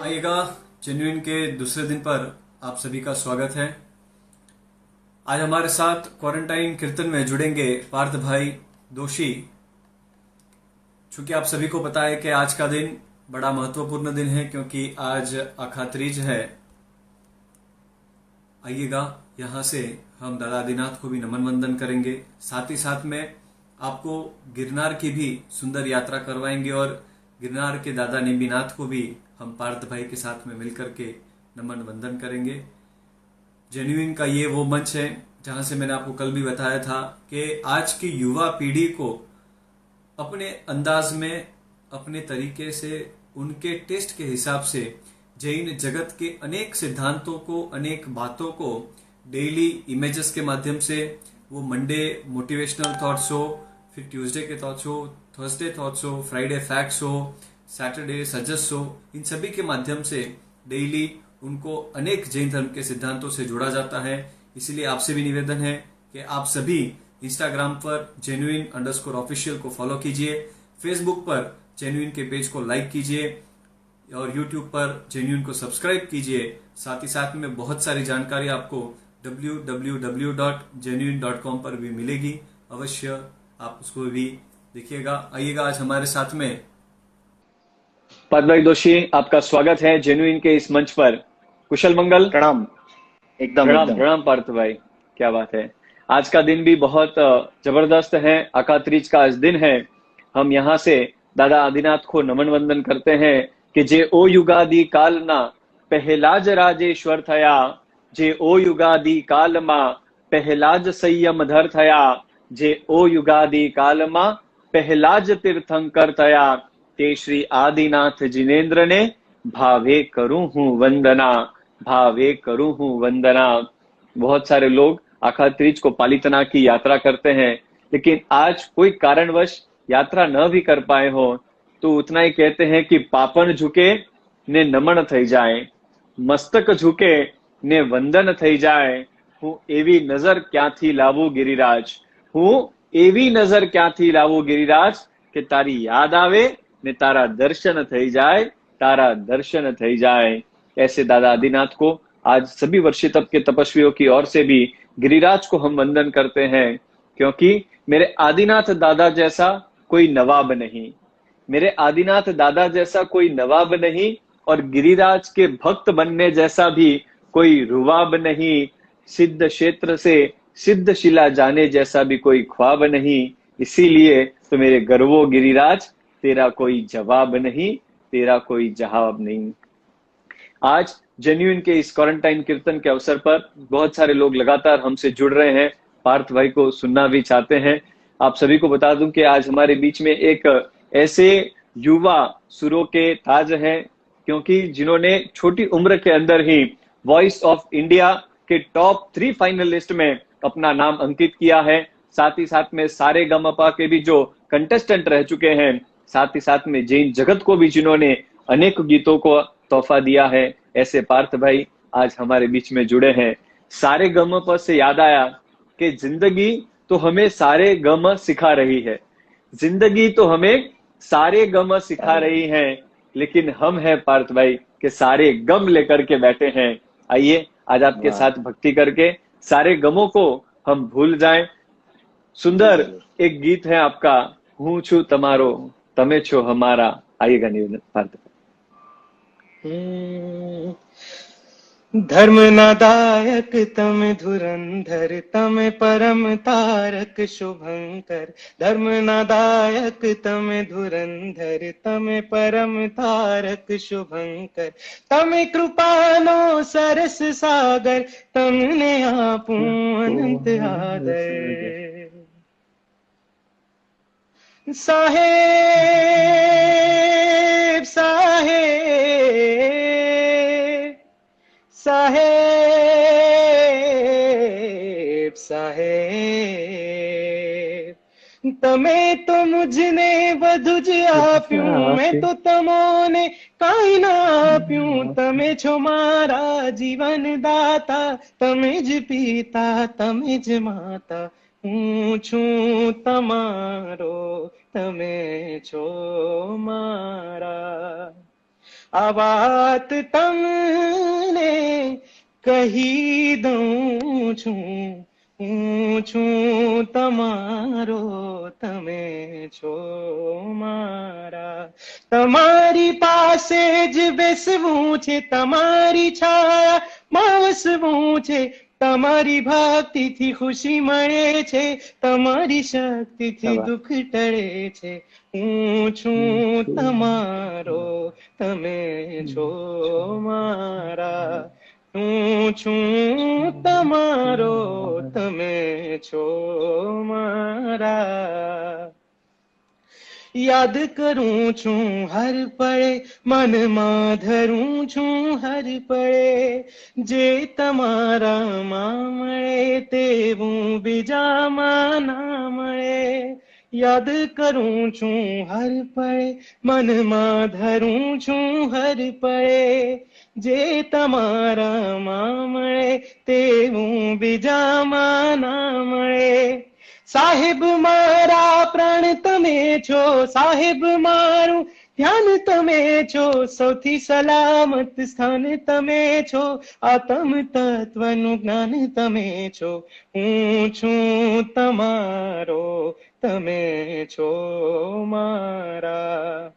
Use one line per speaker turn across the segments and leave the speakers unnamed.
आइएगा जेन्युइन के दूसरे दिन पर आप सभी का स्वागत है। आज हमारे साथ क्वारंटाइन कीर्तन में जुड़ेंगे पार्थ भाई दोषी। चूंकि आप सभी को पता है कि आज का दिन बड़ा महत्वपूर्ण दिन है क्योंकि आज अखात्रीज है। आइएगा यहां से हम दादा आदिनाथ को भी नमन वंदन करेंगे, साथ ही साथ में आपको गिरनार की भी सुंदर यात्रा करवाएंगे और गिरनार के दादा नेमीनाथ को भी हम पार्थ भाई के साथ में मिलकर के नमन वंदन करेंगे। जेन्युइन का ये वो मंच है जहां से मैंने आपको कल भी बताया था कि आज की युवा पीढ़ी को अपने अंदाज में, अपने तरीके से, उनके टेस्ट के हिसाब से जैन जगत के अनेक सिद्धांतों को, अनेक बातों को डेली इमेजेस के माध्यम से, वो मंडे मोटिवेशनल थॉट्स हो, फिर ट्यूसडे के थॉट्स हो, थर्सडे थॉट्स हो, फ्राइडे फैक्ट्स हो, सैटरडे सजेस्ट हो, इन सभी के माध्यम से डेली उनको अनेक जैन धर्म के सिद्धांतों से जोड़ा जाता है। इसलिए आपसे भी निवेदन है कि आप सभी इंस्टाग्राम पर जेन्युइन_ऑफिशियल को फॉलो कीजिए, फेसबुक पर जेन्युइन के पेज को लाइक कीजिए और यूट्यूब पर जेन्युइन को सब्सक्राइब कीजिए। साथ ही साथ में बहुत सारी जानकारी आपको www.genuine.com पर भी मिलेगी, अवश्य आप उसको भी देखिएगा। आइएगा आज हमारे साथ में
पार्थ भाई दोषी, आपका स्वागत है जेन्युइन के इस मंच पर। कुशल मंगल।
प्रणाम। एकदम
प्रणाम
एकदम
प्रणाम पार्थ भाई, क्या बात है। आज का दिन भी बहुत जबरदस्त है, अकात्रीज का आज दिन है। हम यहाँ से दादा आदिनाथ को नमन वंदन करते हैं कि जे ओ युगादि काल ना पहलाज राजेश्वर थया, जे ओ युगादि काल मा पहलाज संयम धर थया, जे ओ युगादि काल मा पहलाज तीर्थंकर थया, ते श्री आदिनाथ जिनेन्द्र ने भावे करूं हूं वंदना, भावे करूं हूं वंदना। बहुत सारे लोग अखात्रीज को पालितना की यात्रा करते हैं, लेकिन आज कोई कारणवश यात्रा न भी कर पाए हो तो उतना ही कहते हैं कि पापन झुके ने नमन થઈ જાય, મસ્તક ઝુકે ને વંદન થઈ જાય। હું એવી નજર ક્યાંથી લાવું गिरिराज, હું એવી નજર ક્યાંથી લાવું गिरिराज કે તારી याद आवे ने तारा दर्शन થઈ जाए, तारा दर्शन થઈ जाए। ऐसे दादा आदिनाथ को आज सभी वर्षी तप के तपस्वियों की ओर से भी गिरिराज को हम वंदन करते हैं, क्योंकि मेरे आदिनाथ दादा जैसा कोई नवाब नहीं, मेरे आदिनाथ दादा जैसा कोई नवाब नहीं, और गिरिराज के भक्त बनने जैसा भी कोई रुवाब नहीं, सिद्ध क्षेत्र से सिद्ध शिला जाने जैसा भी कोई ख्वाब नहीं। इसीलिए तो मेरे गर्वो गिरिराज, तेरा कोई जवाब नहीं, तेरा कोई जवाब नहीं। आज जेन्युइन के इस क्वारंटाइन कीर्तन के अवसर पर बहुत सारे लोग लगातार हमसे जुड़ रहे हैं, पार्थ भाई को सुनना भी चाहते हैं। आप सभी को बता दूं कि आज हमारे बीच में एक ऐसे युवा सुरों के ताज हैं, क्योंकि जिन्होंने छोटी उम्र के अंदर ही वॉइस ऑफ इंडिया के टॉप 3 फाइनलिस्ट में अपना नाम अंकित किया है। साथ ही साथ में सारे गमपा के भी जो कंटेस्टेंट रह चुके हैं, साथ ही साथ में जैन जगत को भी जिन्होंने अनेक गीतों को तोहफा दिया है, ऐसे पार्थ भाई आज हमारे बीच में जुड़े हैं। सारे गमपा से याद आया कि जिंदगी तो हमें सारे गम सिखा रही है, जिंदगी तो हमें सारे गम सिखा रही है, लेकिन हम हैं पार्थ भाई के सारे गम लेकर के बैठे हैं। आइए आज आपके साथ भक्ति करके सारे गमों को हम भूल जाएं। सुंदर एक गीत है आपका, हूं छू तमारो तमे छो हमारा। आइएगा निवेदन पार्थ भाई।
धर्म नादायक तम धुरंधर, तम परम तारक शुभंकर। धर्म नादायक तम धुरंधर, तम परम तारक शुभंकर। तम कृपालो सरस सागर, तमने आपू अनंत आदर। साहेब साहेब साहेब साहेब, तमे तो मुझने बधुज आप्यूं, मैं तो तमोने काई ना आप्यूं। तमे छो मारा जीवन दाता, तमे ज पिता तमे ज माता। हूँ छूं तमारो तमे छो मारा। આ વાત તમને કહી દઉં છું, હું છું તમારો, તમે છો મારા. તમારી પાસે જ બેસવું છે, તમારી છાયામાં વસવું છે, તમારી ભક્તિથી ખુશી મળે છે, તમારી શક્તિથી દુઃખ ટળે છે. હું છું તમારો, તમે છો મારા. હું છું તમારો, તમે છો મારા. યાદ કરું છું હર પળે, મનમાં ધરું છું હર પળે, જે તમારામાં મળે તેવું બીજામાં ના મળે. યાદ કરું છું હર પળે, મનમાં ધરું છું હર પળે, જે તમારામાં મળે તેવું બીજામાં ના મળે. સાહેબ મારા પ્રાણ તમે છો, સાહેબ મારું ધ્યાન તમે છો, સૌથી સલામત સ્થાન તમે છો, આત્મ તત્વનું જ્ઞાન તમે છો. હું છું તમારો, તમે છો મારા.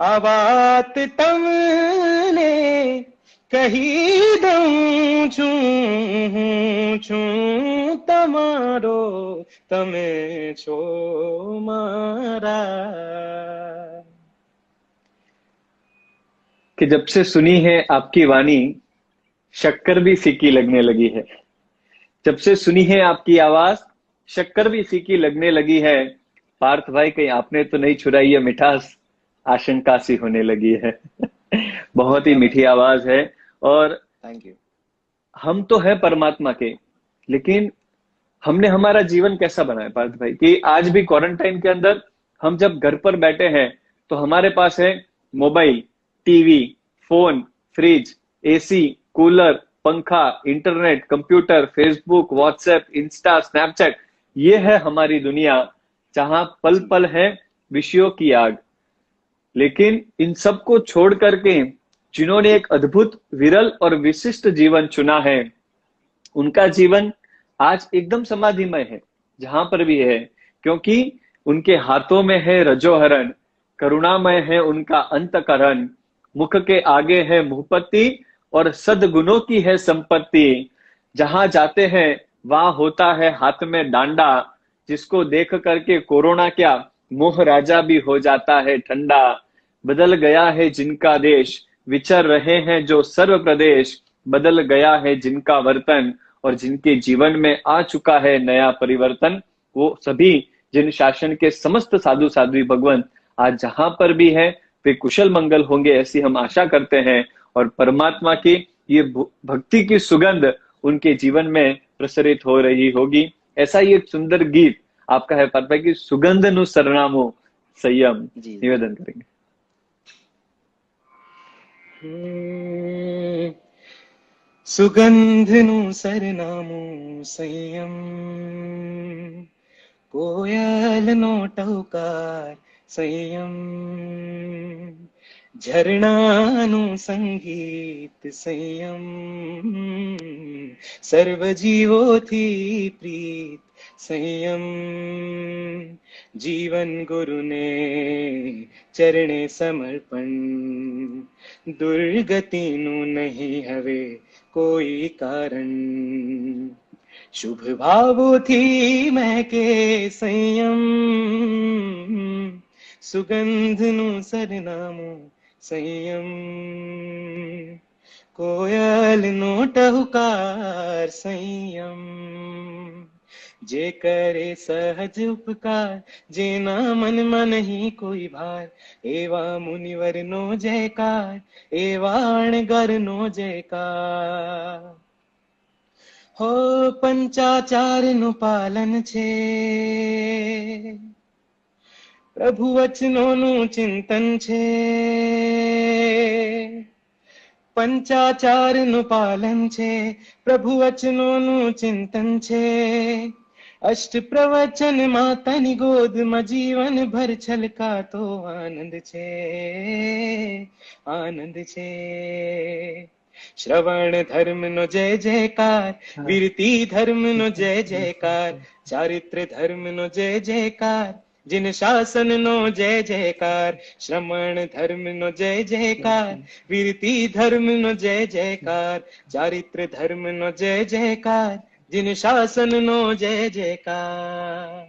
આ વાત તમને કહી દઉં છું, હું છું તમારો, તમે છો મારા.
कि जब से सुनी है आपकी वाणी, शक्कर भी फीकी लगने लगी है. जब से सुनी है आपकी आवाज, शक्कर भी फीकी लगने लगी है. पार्थ भाई, कहीं आपने तो नहीं छुड़ाई है मिठास, आशंका सी होने लगी है. बहुत ही मीठी आवाज है. और
थैंक यू.
हम तो है परमात्मा के, लेकिन हमने हमारा जीवन कैसा बनाया पार्थ भाई, कि आज भी क्वारंटाइन के अंदर हम जब घर पर बैठे हैं तो हमारे पास है mobile, TV, phone, fridge, AC, cooler, पंखा, internet, computer, Facebook, WhatsApp, Insta, Snapchat. ये है हमारी दुनिया, जहां पल पल है विषयों की आग. लेकिन इन सबको छोड़ करके जिन्होंने एक अद्भुत, विरल और विशिष्ट जीवन चुना है, उनका जीवन आज एकदम समाधिमय है, जहां पर भी है. क्योंकि उनके हाथों में है रजोहरण, करुणामय है उनका अंतकरण, मुख के आगे है मुहपत्ति और सद्गुणों की है संपत्ति. जहां जाते हैं वहां होता है हाथ में डांडा, जिसको देख करके कोरोना क्या, मोह राजा भी हो जाता है ठंडा. बदल गया है जिनका देश, विचर रहे हैं जो सर्व प्रदेश, बदल गया है जिनका वर्तन, और जिनके जीवन में आ चुका है नया परिवर्तन, वो सभी जिन शासन के समस्त साधु साध्वी भगवंत आज जहां पर भी है वे कुशल मंगल होंगे, ऐसी हम आशा करते हैं. और परमात्मा की ये भक्ति की सुगंध उनके जीवन में प्रसरित हो रही होगी. ऐसा ही एक सुंदर गीत आपका है पार्थ भाई कि सुगंध नु सरनामो संयम, निवेदन करेंगे.
સુગંધનું સરનામું સંયમ, કોયલનો ટહુકાર સંયમ, ઝરણાનું સંગીત સંયમ, સર્વજીવોથી પ્રીત સંયમ, જીવન ગુરુને ચરણે સમર્પણ, દુર્ગતિનું નહીં હવે કોઈ કારણ, શુભ ભાવોથી મહેકે સંયમ, સુગંધનું સરનામું સંયમ, કોયલનો ટહુકાર સંયમ, જે કરે સહજ ઉપકાર, જેના મનમાં નહીં કોઈ ભાર, એવા મુનિવરનો જયકાર, એવા અણગરનો જયકાર. હો પંચાચારનું પાલન છે, પ્રભુ વચનોનું ચિંતન છે. પંચાચારનું પાલન છે, પ્રભુ વચનોનું ચિંતન છે. अष्ट प्रवचन मातनि गोद में जीवन भर छलका तो आनंद छे, आनंद छे। श्रवण धर्म नो जय जयकार, वीरती धर्म नो जय जयकार, चारित्र धर्म नो जय जयकार, जिन शासन नो जय जयकार। श्रवण धर्म नो जय जयकार, वीरती धर्म नो जय जयकार, चारित्र धर्म नो जय जयकार, जिन शासन नो जय जयकार।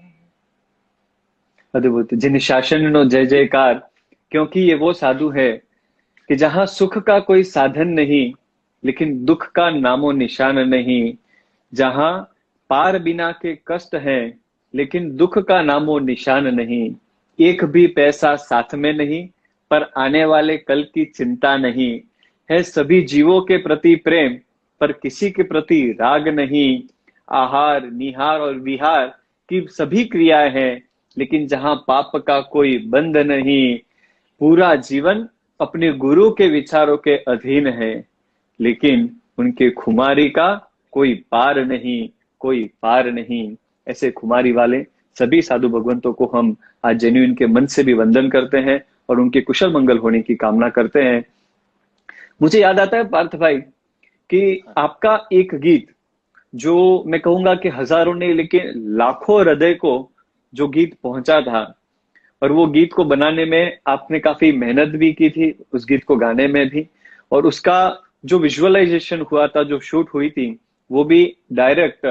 अद्भुत। जिन शासन नो जय जयकार, क्योंकि ये वो साधु है कि जहां सुख का कोई साधन नहीं लेकिन दुख का नामो निशान नहीं, जहां पार बिना के कष्ट है लेकिन दुख का नामो निशान नहीं, एक भी पैसा साथ में नहीं पर आने वाले कल की चिंता नहीं, है सभी जीवों के प्रति प्रेम पर किसी के प्रति राग नहीं, आहार निहार और विहार की सभी क्रियाएं हैं लेकिन जहां पाप का कोई बंध नहीं, पूरा जीवन अपने गुरु के विचारों के अधीन है लेकिन उनके खुमारी का कोई पार नहीं, कोई पार नहीं। ऐसे खुमारी वाले सभी साधु भगवंतों को हम आज जेन्युइन के मन से भी वंदन करते हैं और उनके कुशल मंगल होने की कामना करते हैं। मुझे याद आता है पार्थ भाई कि आपका एक गीत जो मैं कहूंगा कि हजारों ने लेकिन लाखों हृदय को जो गीत पहुंचा था, और वो गीत को बनाने में आपने काफी मेहनत भी की थी, उस गीत को गाने में भी, और उसका जो विजुअलाइजेशन हुआ था, जो शूट हुई थी, वो भी डायरेक्ट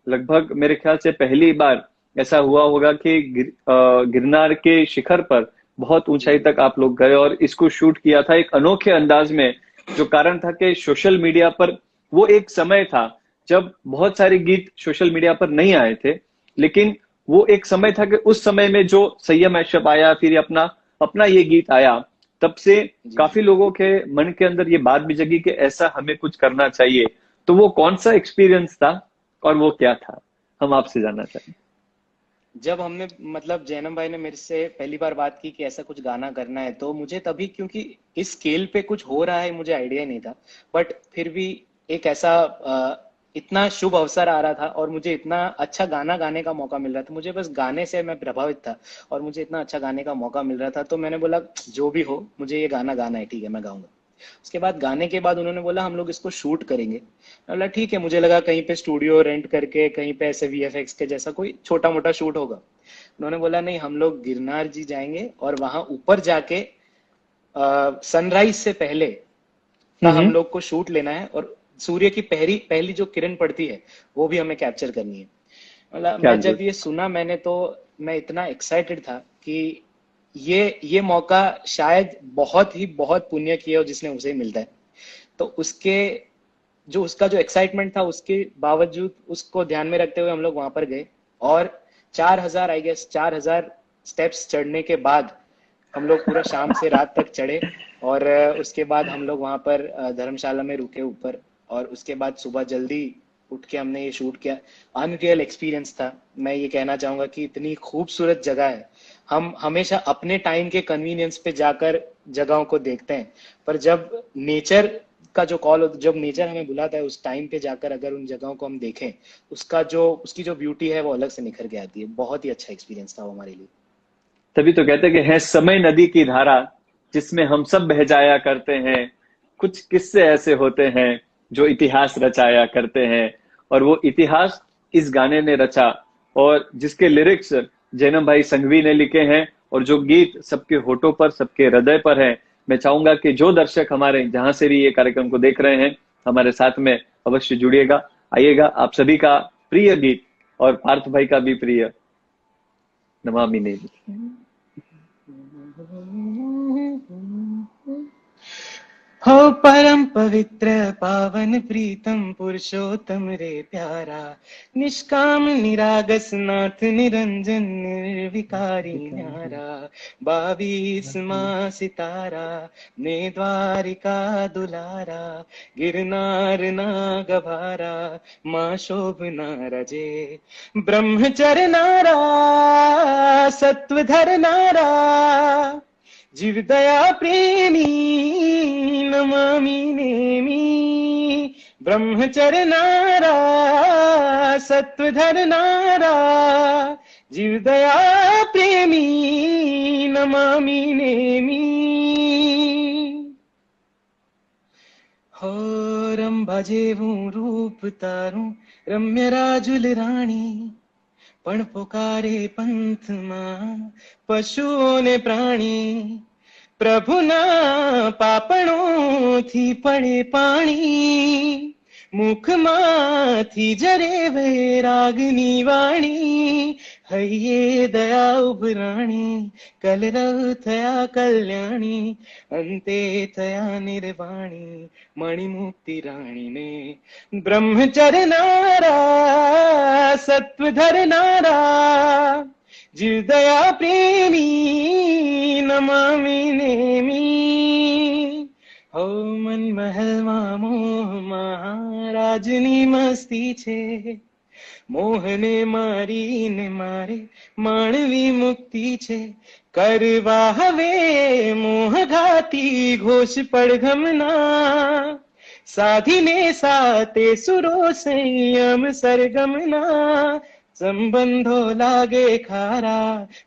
लगभग मेरे ख्याल से पहली बार ऐसा हुआ होगा कि गिरनार के शिखर पर बहुत ऊंचाई तक आप लोग गए और इसको शूट किया था एक अनोखे अंदाज में, जो कारण था कि सोशल मीडिया पर वो एक समय था जब बहुत सारे गीत सोशल मीडिया पर नहीं आए थे, लेकिन वो एक समय था कि उस समय में जो संयम ऐशप आया, फिर अपना ये गीत आया, तब से काफी लोगों के मन के अंदर ये बात भी जगी कि ऐसा हमें कुछ करना चाहिए। तो वो कौन सा एक्सपीरियंस था और वो क्या था, हम आपसे जानना चाहेंगे।
जब हमने मतलब जैनम भाई ने मेरे से पहली बार बात की कि ऐसा कुछ गाना करना है, तो मुझे तभी, क्योंकि इस स्केल पे कुछ हो रहा है मुझे आइडिया नहीं था, बट फिर भी एक ऐसा इतना शुभ अवसर आ रहा था और मुझे इतना अच्छा गाना गाने का मौका मिल रहा था, मुझे बस गाने से मैं प्रभावित था और मुझे इतना अच्छा गाने का मौका मिल रहा था, तो मैंने बोला जो भी हो मुझे ये गाना गाना है, ठीक है मैं गाऊंगा। उसके बाद गाने के बाद उन्होंने बोला हम लोग इसको शूट करेंगे। मैं बोला ठीक है, मुझे लगा कहीं पे स्टूडियो रेंट करके कहीं पे ऐसे VFX के जैसा कोई छोटा मोटा शूट होगा। उन्होंने बोला नहीं, हम लोग गिरनार जी जाएंगे और वहां ऊपर जाके सनराइज से पहले का हम लोग को शूट लेना है और सूर्य की पहली जो किरण पड़ती है वो भी हमें कैप्चर करनी है। मतलब मैं जब ये सुना मैंने, तो मैं इतना एक्साइटेड था कि ये मौका शायद बहुत पुण्य किया हो जिसने उसे मिलता है। तो उसका जो एक्साइटमेंट था, उसके बावजूद उसको ध्यान में रखते हुए हम लोग वहां पर गए और 4,000 स्टेप्स चढ़ने के बाद हम लोग पूरा शाम से रात तक चढ़े और उसके बाद हम लोग वहां पर धर्मशाला में रुके ऊपर, और उसके बाद सुबह जल्दी उठ के हमने ये शूट किया। अनरियल एक्सपीरियंस था। मैं ये कहना चाहूंगा कि इतनी खूबसूरत जगह है। हम हमेशा अपने टाइम के कन्वीनियंस पे जाकर जगहों को देखते हैं, पर जब नेचर का जो कॉल, जब नेचर हमें बुलाता है उस टाइम पे जाकर अगर उन जगहों को हम देखें, उसकी जो ब्यूटी है वो अलग से निखर के आती है। बहुत ही अच्छा एक्सपीरियंस था वो हमारे लिए।
तभी तो कहते हैं कि है समय नदी की धारा जिसमें हम सब बह जाया करते हैं, कुछ किस्से ऐसे होते हैं जो इतिहास रचाया करते हैं, और वो इतिहास इस गाने ने रचा और जिसके लिरिक्स जैनम भाई संघवी ने लिखे हैं और जो गीत सबके होठों पर, सबके हृदय पर है। मैं चाहूंगा कि जो दर्शक हमारे जहां से भी ये कार्यक्रम को देख रहे हैं हमारे साथ में अवश्य जुड़िएगा, आइएगा। आप सभी का प्रिय गीत और पार्थ भाई का भी प्रिय नमामि देवी।
हो परम पवित्र पावन प्रीतम पुरुषोत्तम रे प्यारा, निष्काम निरागस नाथ निरंजन निर्विकारी न्यारा, 22 माँ सितारा ने द्वारिका दुलारा, गिरनार ना गभारा माँ शोभना रजे, ब्रह्मचर्य नारा सत्वधर नारा, जीव दया प्रेमी नमामि नेमि, ब्रह्मचर्य नारा सत्व धरनारा जीव दया प्रेमी नमामि नेमी। हो रंभा जेवुं रूप तारुं रम्य રાજુલ રાણી પણ પોકારે પંથમાં પશુઓને પ્રાણી પ્રભુના પાપણોથી પડે પાણી મુખમાંથી જરે વૈરાગની વાણી હૈયે દયા ઉભરાણી કલરવ થયા કલ્યાણી અંતે થયા નિર્વાણી મણિમુક્તિ રાણીને બ્રહ્મચર્ય નારા સત્વ ધરનારા जीव दया प्रेमी नमामि नेमी। हो मन महल मोह महाराजनी मस्ती छे मोहने मारी ने मारे मानवी मुक्ति छे करवा हवे मोह घाती घोष पड़घमना साधीने साते सुरो संयम सरगमना संबंधो लागे खारा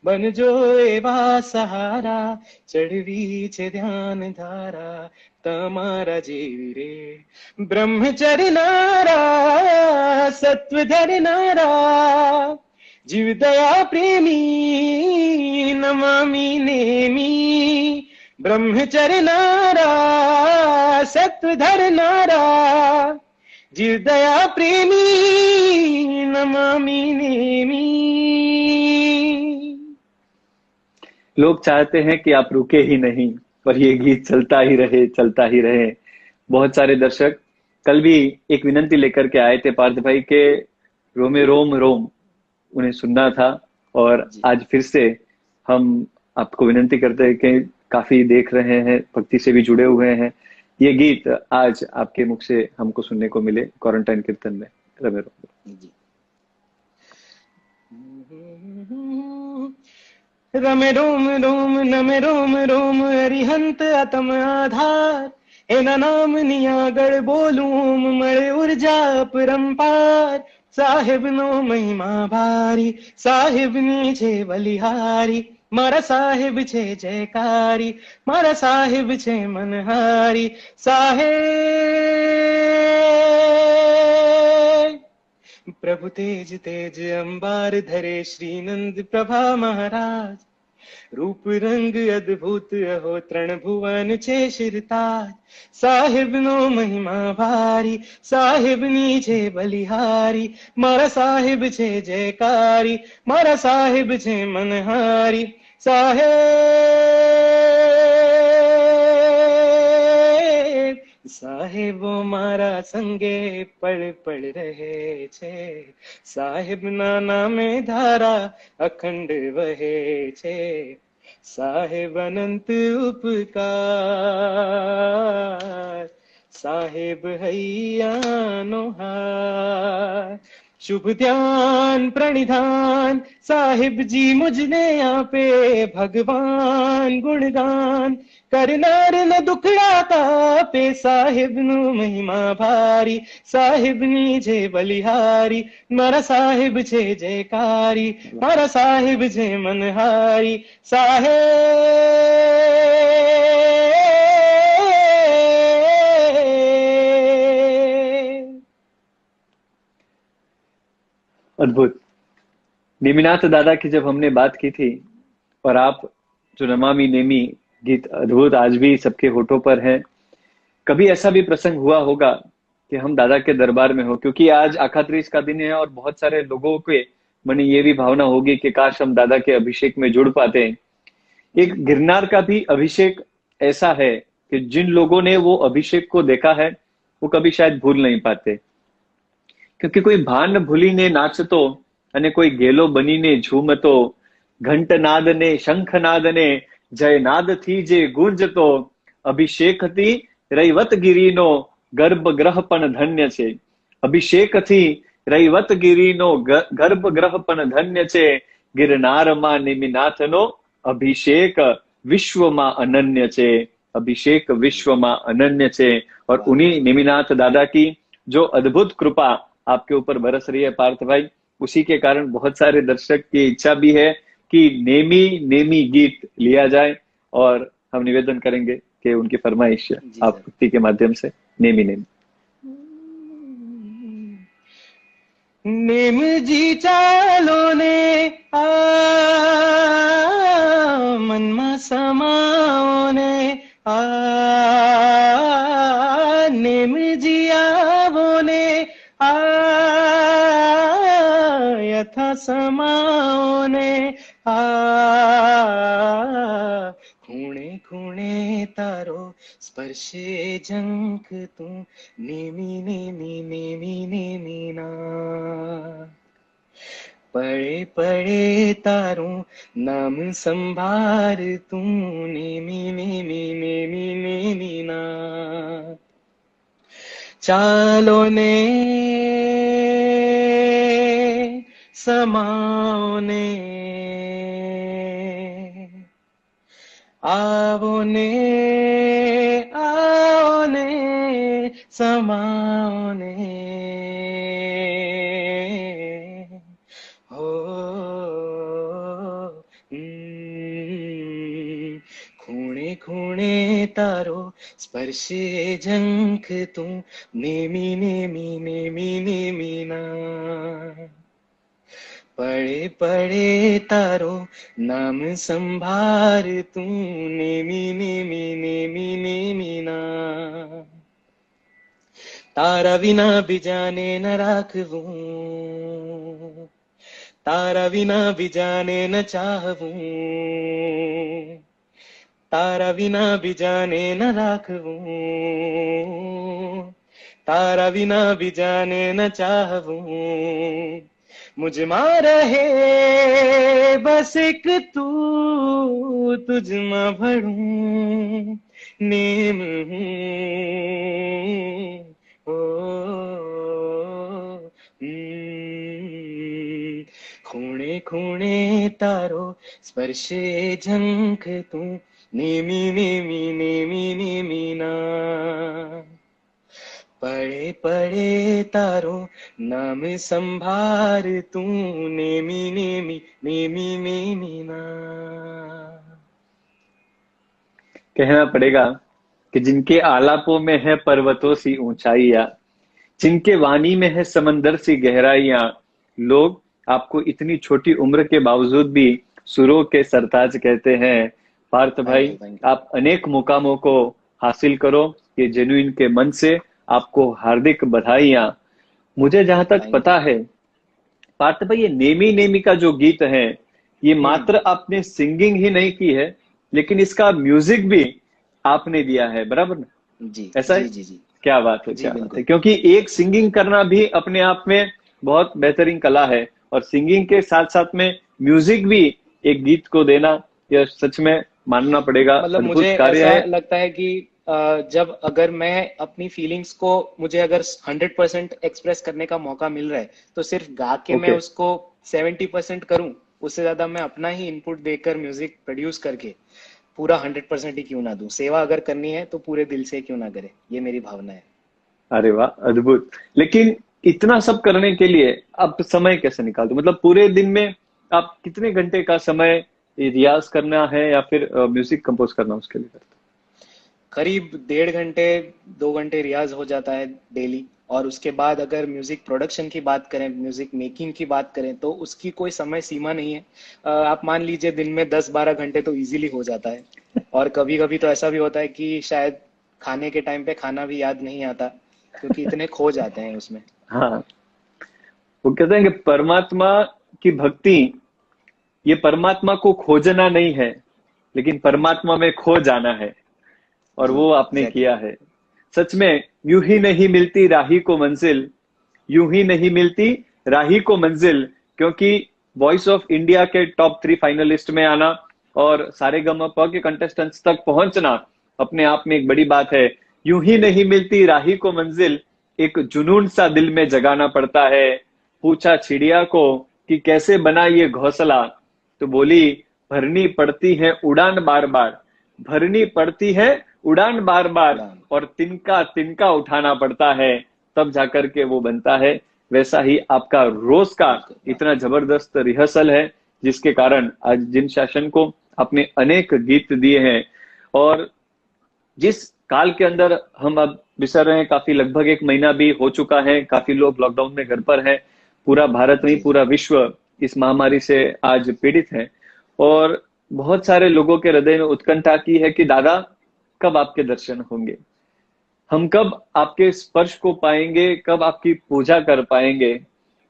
बनजो एवा सहारा चढ़वी छे ध्यान धारा तमारा जेवी रे ब्रह्मचर्य नारा सत्व धरनारा जीव दया प्रेमी नमामि नेमी। ब्रह्मचर्य नारा सत्व धरनारा जीव दया प्रेमी नमामि नेमी।
लोग चाहते हैं कि आप रुके ही नहीं, पर ये गीत चलता ही रहे, चलता ही रहे। बहुत सारे दर्शक कल भी एक विनंती लेकर के आए थे पार्थ भाई के रोमे रोम रोम उन्हें सुनना था, और आज फिर से हम आपको विनंती करते हैं कि काफी देख रहे हैं, भक्ति से भी जुड़े हुए हैं, ये गीत आज आपके मुख से हमको सुनने को मिले क्वारंटाइन कीर्तन में। रमे रोम
रमे रोम रोम नमे रोम रोम अरिहंत आत्म आधार एना नाम नियागढ़ बोलूं मळे ऊर्जा परंपार साहेब नो महिमा भारी साहेब नी छे बलिहारी मारा साहेब छे जयकारी मारा साहेब छे मनहारी साहेब प्रभु तेज तेज अंबार धरे श्री नंद प्रभा महाराज रूप रंग अद्भुत अहो त्रण भुवन छे शिरताज साहेब नो महिमा भारी साहेब नी छे बलिहारी मारा साहेब छे जयकारी मारा साहेब छे मनहारी साहेब साहेबो मारा संगे पड़ पड़ रहे छे साहेब ना नामे धारा अखंड वहे छे साहेब अनंत उपकार साहेब हैयानो हार शुभ ध्यान प्रणिधान साहिब जी मुझने आपे भगवान गुणगान करनार न दुखड़ा तापे साहिब नु महिमा भारी साहिब नी छे बलिहारी मारा साहिब छे जयकारी मारा साहिब छे मनहारी साहेब।
अद्भुत। नेमिनाथ दादा की जब हमने बात की थी, और आप जो नमामि नेमी गीत अद्भुत आज भी सबके होठों पर है, कभी ऐसा भी प्रसंग हुआ होगा कि हम दादा के दरबार में हो, क्योंकि आज अखात्रीज का दिन है और बहुत सारे लोगों के मन ये भी भावना होगी कि काश हम दादा के अभिषेक में जुड़ पाते। एक गिरनार का भी अभिषेक ऐसा है कि जिन लोगों ने वो अभिषेक को देखा है वो कभी शायद भूल नहीं पाते, क्योंकि कोई भान भूलीने नाचतो અને કોઈ ગેલો બનીને ઝૂમતો, ઘંટનાદને શંખનાદને જયનાદથી જે ગુંજતો, અભિષેકથી રૈવતગીરીનો ગર્ભગ્રહ પણ ધન્ય છે, અભિષેકથી રૈવતગીરીનો ગર્ભગ્રહ પણ ધન્ય છે, गिरनारमा नेमिनाथनो अभिषेक विश्वमा अनन्य छे, अभिषेक विश्वमा अनन्य छे। और उन्हीं नेमिनाथ दादा की जो अद्भुत कृपा आपके ऊपर बरस रही है पार्थ भाई, उसी के कारण बहुत सारे दर्शक की इच्छा भी है कि नेमी नेमी गीत लिया जाए, और हम निवेदन करेंगे कि उनकी फरमाइश
जी
आप
सर।
भक्ति के माध्यम से नेमी नेमी।
नेम जी चालो ने आ मनमा समाओ ने आ नेम जी आवो ने आ यथा समाओ ने आ खूणे खूणे तारो स्पर्शे झंक तू नेमी नेमी नेमी नेमी ना पड़े पड़े तारू नाम संभार तू नेमी नेमी नेमी नेमी ना चालो ने समाओ ने आओ ने समाओ ने हो खूणे खूणे तारो स्पर्शे झंक तू नेमी नेमी नेमी नेमी ना पड़े पड़े तारो नाम संभार तू नेमी नेमी नेमी नेमी ना तारा विना भी जाने न राखूं तारा विना भी जाने न चाहूं तारा विना भी जाने न राखूं तारा विना भी जाने न चाहूं मुझ मां रहे बस एक तू तुझ मां भरूं नेम ओ खूणे खूणे तारो स्पर्शे झंक तू नेमी नेमी नेमी नेमी ना पड़े पड़े तारो नाम संभार तू नेमी नेमी नेमी नेमी ना।
कहना पड़ेगा कि जिनके आलापों में है पर्वतों सी ऊंचाइयां, जिनके वाणी में है समंदर सी गहराइयां, लोग आपको इतनी छोटी उम्र के बावजूद भी सुरों के सरताज कहते हैं। पार्थ भाई,
Thank you.
आप अनेक मुकामों को हासिल करो, ये जेन्युइन के मन से आपको हार्दिक बधाइयां। मुझे जहां तक
Thank
पता है पार्थ भाई, ये नेमी नेमी का जो गीत है, ये मात्र आपने सिंगिंग ही नहीं की है, लेकिन इसका म्यूजिक भी आपने दिया है, बराबर ना?
जी
ऐसा
जी
है?
जी जी
क्या बात है,
जी
क्या बात
बिल्कुल।
है। क्योंकि एक सिंगिंग करना भी अपने आप में बहुत बेहतरीन कला है, और सिंगिंग के साथ साथ में म्यूजिक भी एक गीत को देना, यह सच में मानना पड़ेगा
मतलब
अद्भुत
मुझे
कार्य
ऐसा
है।
लगता है कि जब अगर मैं अपनी फीलिंग्स को मुझे अगर 100% एक्सप्रेस करने का मौका मिल रहा है, तो सिर्फ गा के मैं
ओके,
उसको 70% करूं, उससे ज्यादा मैं अपना ही इनपुट देकर म्यूजिक प्रोड्यूस करके पूरा 100% ही क्यों ना दूं। सेवा अगर करनी है तो पूरे दिल से क्यों ना करे, ये मेरी भावना है।
अरे वाह, अद्भुत। लेकिन इतना सब करने के लिए आप समय कैसे निकालते हो? मतलब पूरे दिन में आप कितने घंटे का समय रियाज करना है या फिर म्यूजिक कंपोज करना उसके लिए करते
करीब 1.5 घंटे 2 घंटे रियाज हो जाता है डेली। और उसके बाद अगर म्यूजिक प्रोडक्शन की बात करें, म्यूजिक मेकिंग की बात करें, तो उसकी कोई समय सीमा नहीं है। आप मान लीजिए दिन में 10-12 घंटे तो इजीली हो जाता है। और कभी कभी तो ऐसा भी होता है कि शायद खाने के टाइम पे खाना भी याद नहीं आता, क्योंकि इतने खो जाते हैं उसमें।
हो? हाँ, वो कहते हैं कि परमात्मा की भक्ति, ये परमात्मा को खोजना नहीं है, लेकिन परमात्मा में खो जाना है, और
जी
वो आपने
एग्जैक्टली।
किया है। सच में यूं ही नहीं मिलती राही को मंजिल, यूं ही नहीं मिलती राही को मंजिल। क्योंकि वॉइस ऑफ इंडिया के टॉप 3 फाइनलिस्ट में आना और सारेगामापा के कंटेस्टेंट्स तक पहुंचना अपने आप में एक बड़ी बात है। यूं ही नहीं मिलती राही को मंजिल, एक जुनून सा दिल में जगाना पड़ता है। पूछा चिड़िया को कि कैसे बना ये घोंसला, तो बोली भरनी पड़ती है उड़ान बार बार, भरनी पड़ती है उड़ान बार बार,
उड़ान।
और तिनका तिनका उठाना पड़ता है। तब जाकर के वो बनता है। वैसा ही आपका रोज का इतना जबरदस्त रिहर्सल है, जिसके कारण आज जिन शासन को आपने अनेक गीत दिए हैं, और जिस काल के अंदर हम अब बिसर रहे हैं, काफी लगभग 1 महीना भी हो चुका है, काफी लोग लॉकडाउन में घर पर हैं, पूरा भारत नहीं पूरा विश्व इस महामारी से आज पीड़ित है, और बहुत सारे लोगों के हृदय में उत्कंठा की है कि दादा कब आपके दर्शन होंगे, हम कब आपके स्पर्श को पाएंगे, कब आपकी पूजा कर पाएंगे।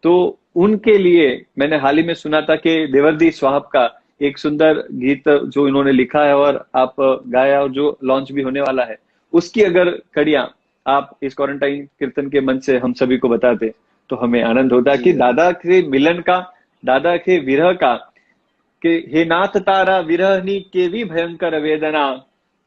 तो उनके लिए मैंने हाल ही में सुना था कि देवर्दी स्वाहाब का एक सुंदर गीत जो इन्होंने लिखा है और आप गाया, और जो लॉन्च भी होने वाला है, उसकी अगर कड़ियां आप इस क्वारंटाइन कीर्तन के मंच से हम सभी को बताते तो हमें आनंद होता कि दादा के मिलन का, दादा के विरह का, कि हे नाथ तारा विरहनी केवी भयंकर वेदना,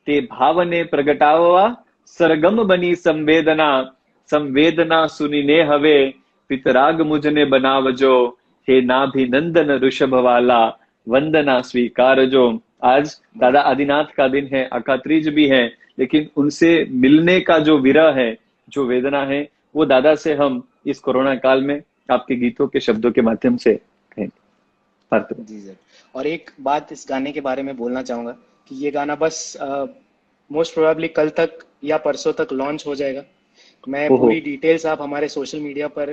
ते भावने प्रगटावा सरगम बनी संवेदना, संवेदना सुनीने हवे पितराग मुझने बनावजो, हे नाभिनंदन ऋषभ वाला वंदना स्वीकार जो। आज दादा आदिनाथ का दिन है, अकात्रीज भी है, लेकिन उनसे मिलने का जो विरह है, जो वेदना है, वो दादा से हम इस कोरोना काल में आपके गीतों के शब्दों के माध्यम से कहेंगे।
जी सर, और एक बात इस गाने के बारे में बोलना चाहूंगा कि ये गाना बस मोस्ट प्रोबेबली कल तक या परसों तक लॉन्च हो जाएगा। मैं पूरी डिटेल्स, आप हमारे सोशल मीडिया पर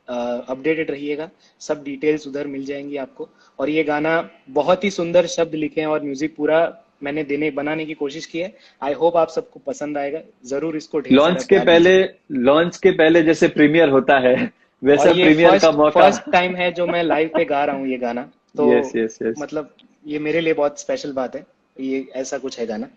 अपडेटेड रहिएगा, सब डिटेल्स उधर मिल जाएंगी आपको। और ये गाना बहुत ही सुंदर शब्द लिखे हैं और म्यूजिक पूरा मैंने बनाने की कोशिश की है। आई होप आप सबको पसंद आएगा, जरूर इसको
लॉन्च के पहले जैसे प्रीमियर होता है वैसा प्रीमियर का मौका,
फर्स्ट टाइम है जो मैं लाइव पे गा रहा हूँ ये गाना, तो yes. मतलब ये मेरे लिए बहुत स्पेशल बात है, ये ऐसा कुछ है गाना।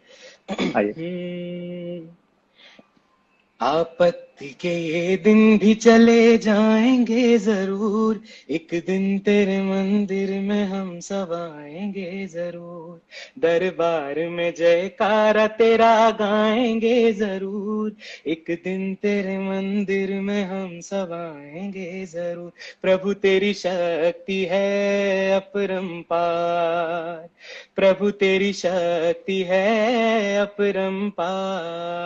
आपत्ति के ये दिन भी चले जाएंगे जरूर, एक दिन तेरे मंदिर में हम सब आएंगे जरूर, दरबार में जयकारा तेरा गाएंगे जरूर, एक दिन तेरे मंदिर में हम सब आएंगे जरूर। प्रभु तेरी शक्ति है अपरंपार, प्रभु तेरी शक्ति है अपरंपार,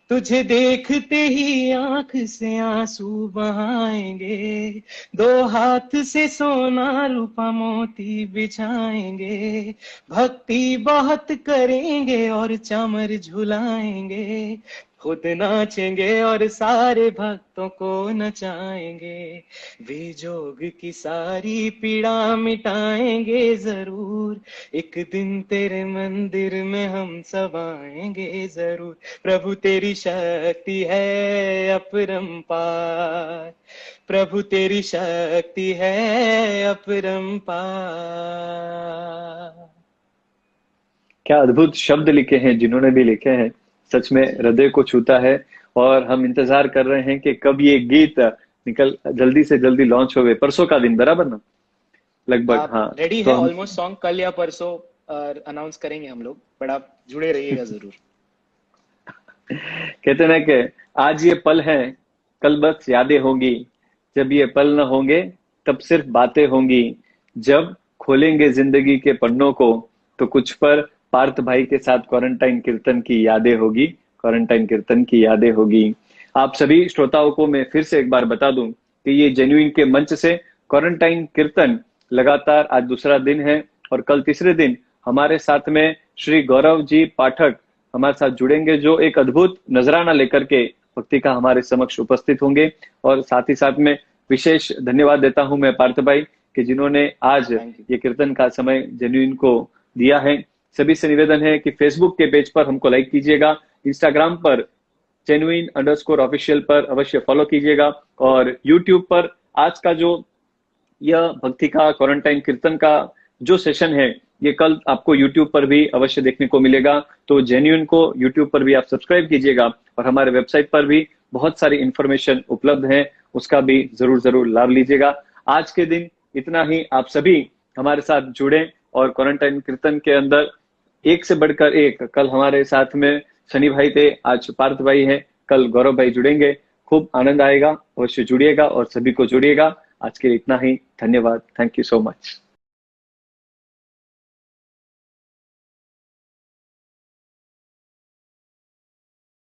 तुझे देखते ही आंख से आंसू बहाएंगे, दो हाथ से सोना रूपा मोती बिछाएंगे, भक्ति बहुत करेंगे और चामर झुलाएंगे, खुद नाचेंगे और सारे भक्तों को नचाएंगे, विजोग की सारी पीड़ा मिटाएंगे जरूर, एक दिन तेरे मंदिर में हम सब आएंगे जरूर। प्रभु तेरी शक्ति है अपरंपार, प्रभु तेरी शक्ति है अपरंपार।
क्या अद्भुत शब्द लिखे हैं जिन्होंने भी लिखे हैं, सच में हृदय को छूता है। और हम इंतजार कर रहे हैं कि कब ये गीत जल्दी से जल्दी लॉन्च होवे। परसों का दिन बराबर ना, लगभग? हाँ,
रेडी है ऑलमोस्ट सॉन्ग, कल या परसों अनाउंस करेंगे हम लोग, पर आप जुड़े रहिएगा जरूर।
कहते ना कि आज ये पल है, कल बस यादें होंगी, जब ये पल न होंगे तब सिर्फ बातें होंगी, जब खोलेंगे जिंदगी के पन्नों को तो कुछ पर पार्थ भाई के साथ क्वारंटाइन कीर्तन की यादें होगी, क्वारंटाइन कीर्तन की यादें होगी। आप सभी श्रोताओं को मैं फिर से एक बार बता दूं कि ये जेन्युइन के मंच से क्वारंटाइन कीर्तन लगातार आज दूसरा दिन है, और कल तीसरे दिन हमारे साथ में श्री गौरव जी पाठक हमारे साथ जुड़ेंगे, जो एक अद्भुत नजराना लेकर के भक्ति का हमारे समक्ष उपस्थित होंगे। और साथ ही साथ में विशेष धन्यवाद देता हूं मैं पार्थ भाई कि जिन्होंने आज ये कीर्तन का समय जेन्युइन को दिया है। सभी से निवेदन है कि फेसबुक के पेज पर हमको लाइक कीजिएगा, इंस्टाग्राम पर genuine_official पर अवश्य फॉलो कीजिएगा, और यूट्यूब पर आज का जो यह भक्ति का क्वारंटाइन कीर्तन का जो सेशन है, ये कल आपको यूट्यूब पर भी अवश्य देखने को मिलेगा। तो जेन्युइन को यूट्यूब पर भी आप सब्सक्राइब कीजिएगा, और हमारे वेबसाइट पर भी बहुत सारी इंफॉर्मेशन उपलब्ध है, उसका भी जरूर लाभ लीजिएगा। आज के दिन इतना ही, आप सभी हमारे साथ जुड़े और क्वारंटाइन कीर्तन के अंदर एक से बढ़कर एक, कल हमारे साथ में शनि भाई थे, आज पार्थ भाई है, कल गौरव भाई जुड़ेंगे, खूब आनंद आएगा, अवश्य जुड़िएगा और सभी को जुड़िएगा। आज के लिए इतना ही, धन्यवाद, थैंक यू सो मच।